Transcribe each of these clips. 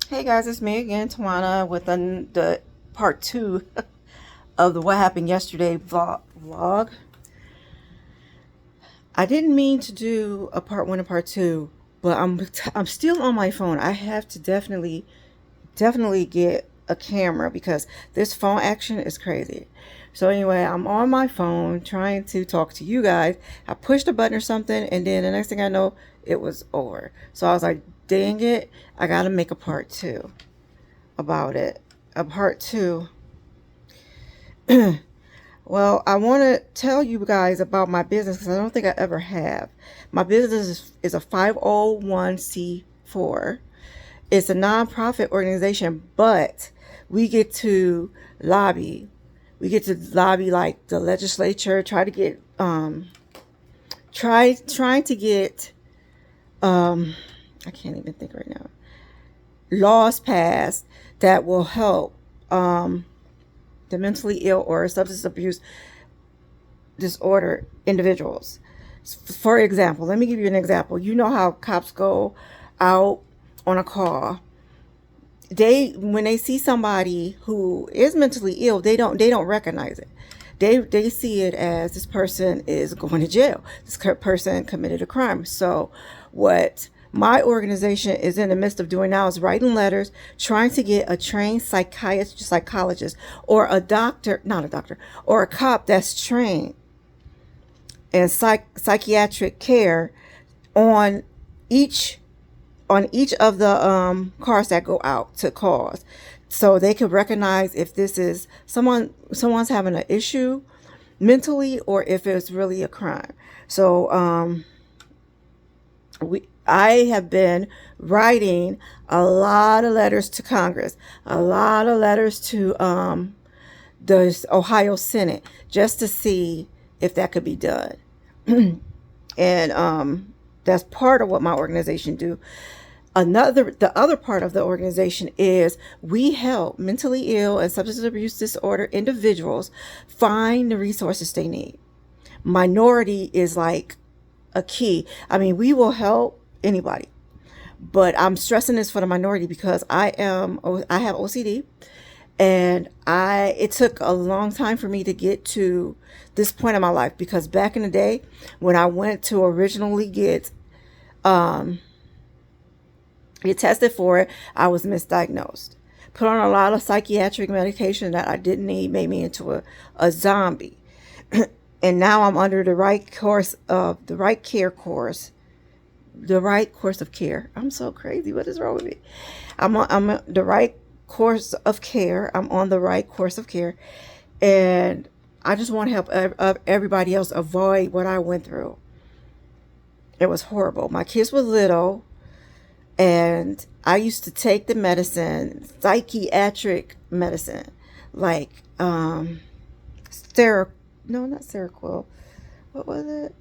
Hey guys, it's me again, Tawana, with the part two of the What Happened Yesterday vlog. I didn't mean to do a part one and part two, but I'm still on my phone. I have to definitely get a camera because this phone action is crazy. So anyway, I'm on my phone trying to talk to you guys. I pushed a button or something, and then the next thing I know, it was over. So I was like, dang it, I gotta make a part two about it. A part two. Well, I want to tell you guys about my business because I don't think I ever have. My business is a 501c4. It's a nonprofit organization, but we get to lobby. We get to lobby like the legislature, trying to get I can't even think right now. Laws passed that will help the mentally ill or substance abuse disorder individuals. For example, let me give you an example. You know how cops go out on a call. When they see somebody who is mentally ill, they don't recognize it. They see it as this person is going to jail. This person committed a crime. So what my organization is in the midst of doing now is writing letters, trying to get a trained psychologist, or a doctor, not a doctor, or a cop that's trained in psychiatric care on each of the cars that go out to calls, so they could recognize if this is someone's having an issue mentally or if it's really a crime. So I have been writing a lot of letters to Congress, a lot of letters to the Ohio Senate, just to see if that could be done. And that's part of what my organization do. The other part of the organization is we help mentally ill and substance abuse disorder individuals find the resources they need. Minority is like a key. I mean, we will help anybody, but I'm stressing this for the minority because I have OCD, and it took a long time for me to get to this point in my life, because back in the day when I went to originally get tested for it, I was misdiagnosed, put on a lot of psychiatric medication that I didn't need, made me into a zombie. And now I'm under the right course of care. I'm so crazy. What is wrong with me? I'm on the right course of care. I'm on the right course of care. And I just want to help everybody else avoid what I went through. It was horrible. My kids were little, and I used to take the medicine, psychiatric medicine, like not Seroquel. What was it?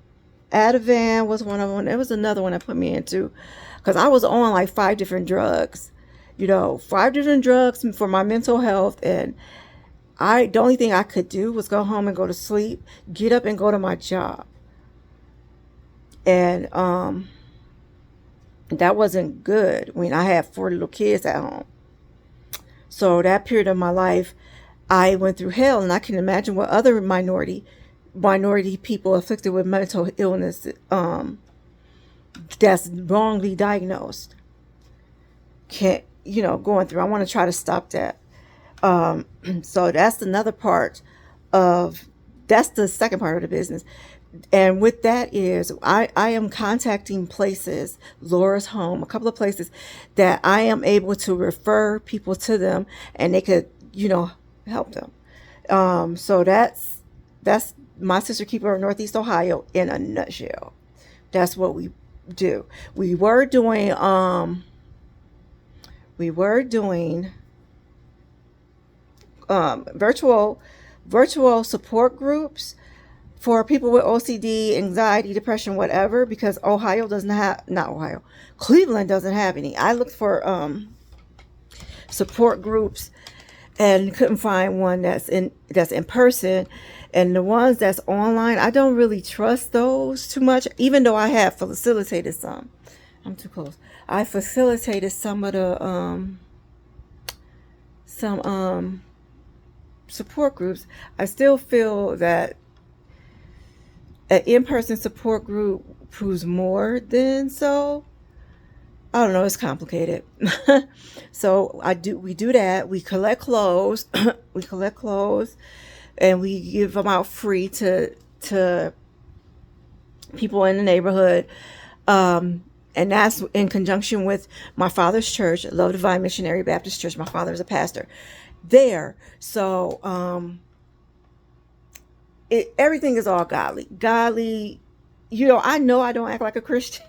Ativan was one of them. There was another one that put me into, because I was on like 5 different drugs, 5 different drugs for my mental health. And the only thing I could do was go home and go to sleep, get up and go to my job. And that wasn't good when I had 4 little kids at home. So that period of my life, I went through hell, and I can imagine what other minority people afflicted with mental illness that's wrongly diagnosed going through. I want to try to stop that. So that's the second part of the business. And with that is I am contacting places, Laura's Home, a couple of places that I am able to refer people to them, and they could help them. So that's my Sister Keeper of Northeast Ohio in a nutshell. That's what we do. We were doing virtual support groups for people with OCD, anxiety, depression, whatever, because Cleveland doesn't have any. I looked for support groups and couldn't find one that's in person. And the ones that's online, I don't really trust those too much, even though I have facilitated some. I'm too close. I facilitated some of the some support groups. I still feel that an in-person support group proves more than so. I don't know, it's complicated. So we do that. We collect clothes. We collect clothes and we give them out free to people in the neighborhood. And that's in conjunction with my father's church, Love Divine Missionary Baptist Church. My father is a pastor there. So everything is all godly. Godly, I know I don't act like a Christian.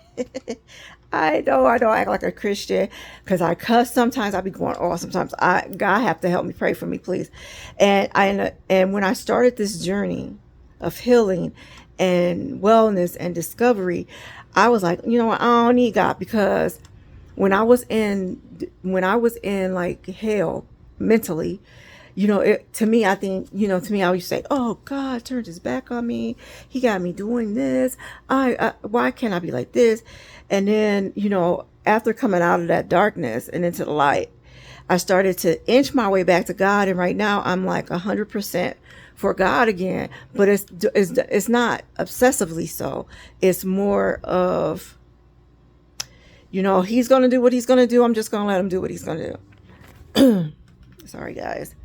I know I don't act like a Christian because I cuss sometimes. I be going off sometimes. God have to help me. Pray for me, please. And when I started this journey of healing and wellness and discovery, I was like, I don't need God, because when I was in like hell mentally, to me, I think, to me, I always say, oh, God turned his back on me. He got me doing this. Why can't I be like this? And then, after coming out of that darkness and into the light, I started to inch my way back to God. And right now I'm like 100% for God again, but it's not obsessively so. It's more of, he's going to do what he's going to do. I'm just going to let him do what he's going to do. Sorry, guys.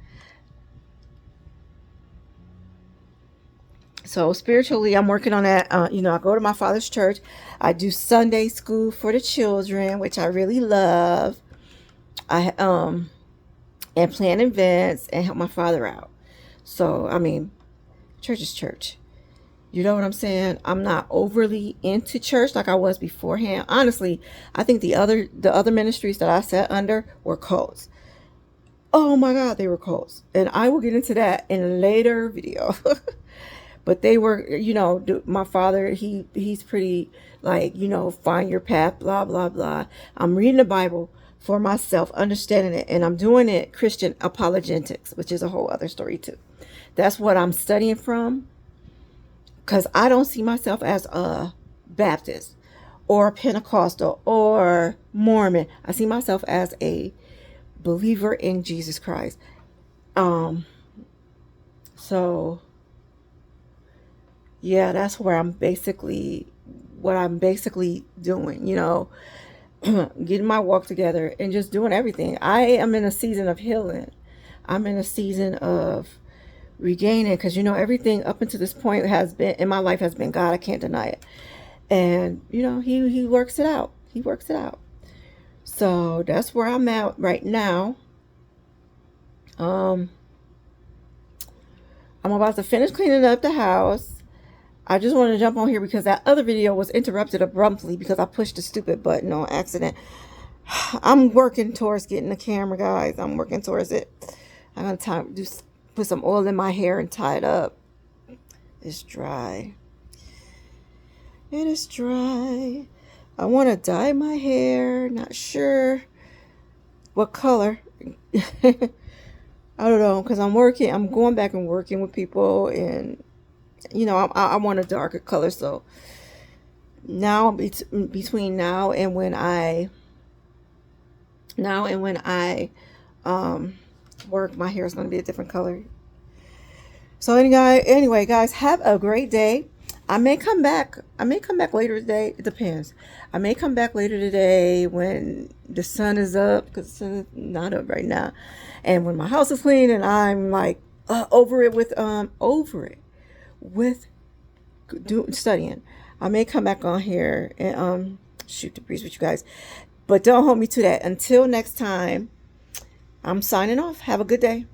So spiritually, I'm working on that. I go to my father's church. I do Sunday school for the children, which I really love. And plan events and help my father out. So, church is church. You know what I'm saying? I'm not overly into church like I was beforehand. Honestly, I think the other ministries that I sat under were cults. Oh my God, they were cults. And I will get into that in a later video. But they were, my father, he's pretty like, find your path, blah, blah, blah. I'm reading the Bible for myself, understanding it, and I'm doing it Christian apologetics, which is a whole other story too. That's what I'm studying from, because I don't see myself as a Baptist or Pentecostal or Mormon. I see myself as a believer in Jesus Christ. So yeah, that's where what I'm basically doing, getting my walk together and just doing everything. I am in a season of healing. I'm in a season of regaining, because everything up until this point has been in my life has been God. I can't deny it. And he works it out. He works it out. So that's where I'm at right now. I'm about to finish cleaning up the house. I just wanted to jump on here because that other video was interrupted abruptly because I pushed the stupid button on accident. I'm working towards getting the camera, guys. I'm working towards it. I'm going to put some oil in my hair and tie it up. It's dry. It is dry. I want to dye my hair. Not sure what color. I don't know, because I'm going back and working with people, and I want a darker color. So now between now and when I work, my hair is going to be a different color. So anyway, guys, have a great day. I may come back later today. It depends. I may come back later today when the sun is up, because the sun is not up right now, and when my house is clean and I'm like over it with studying. I may come back on here and shoot the breeze with you guys, but don't hold me to that. Until next time, I'm signing off. Have a good day.